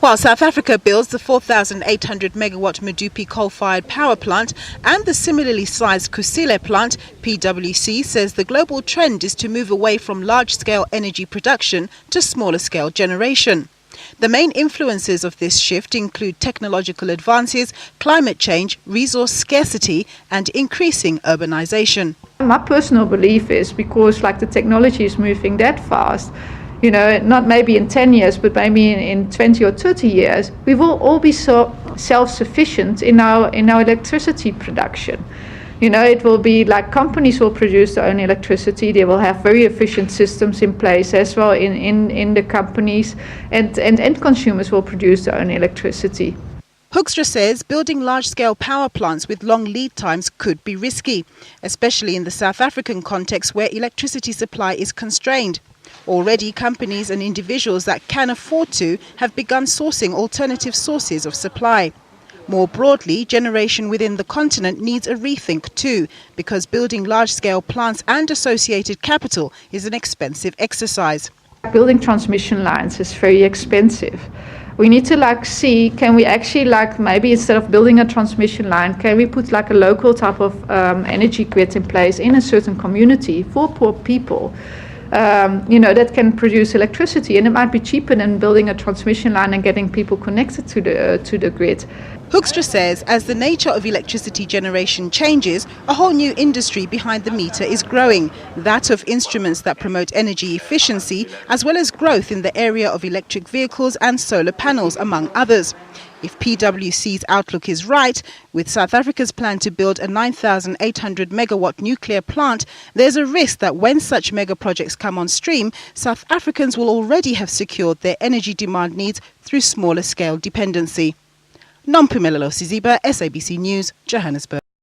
While South Africa builds the 4,800 megawatt Medupi coal-fired power plant and the similarly sized Kusile plant, PWC says the global trend is to move away from large-scale energy production to smaller-scale generation. The main influences of this shift include technological advances, climate change, resource scarcity and increasing urbanization. My personal belief is because the technology is moving that fast, not maybe in 10 years, but maybe in 20 or 30 years, we will all be so self-sufficient in our electricity production. It will be like companies will produce their own electricity. They will have very efficient systems in place as well in the companies, and end consumers will produce their own electricity. Hoekstra says building large-scale power plants with long lead times could be risky, especially in the South African context where electricity supply is constrained. Already, companies and individuals that can afford to have begun sourcing alternative sources of supply. More broadly, generation within the continent needs a rethink too, because building large-scale plants and associated capital is an expensive exercise. Building transmission lines is very expensive. We need to see, can we actually maybe instead of building a transmission line, can we put a local type of energy grid in place in a certain community for poor people? That can produce electricity, and it might be cheaper than building a transmission line and getting people connected to the grid. Hoekstra says as the nature of electricity generation changes, a whole new industry behind the meter is growing, that of instruments that promote energy efficiency, as well as growth in the area of electric vehicles and solar panels, among others. If PwC's outlook is right, with South Africa's plan to build a 9,800 megawatt nuclear plant, there's a risk that when such mega projects come on stream, South Africans will already have secured their energy demand needs through smaller scale dependency. Nompumelelo Siziba, SABC News, Johannesburg.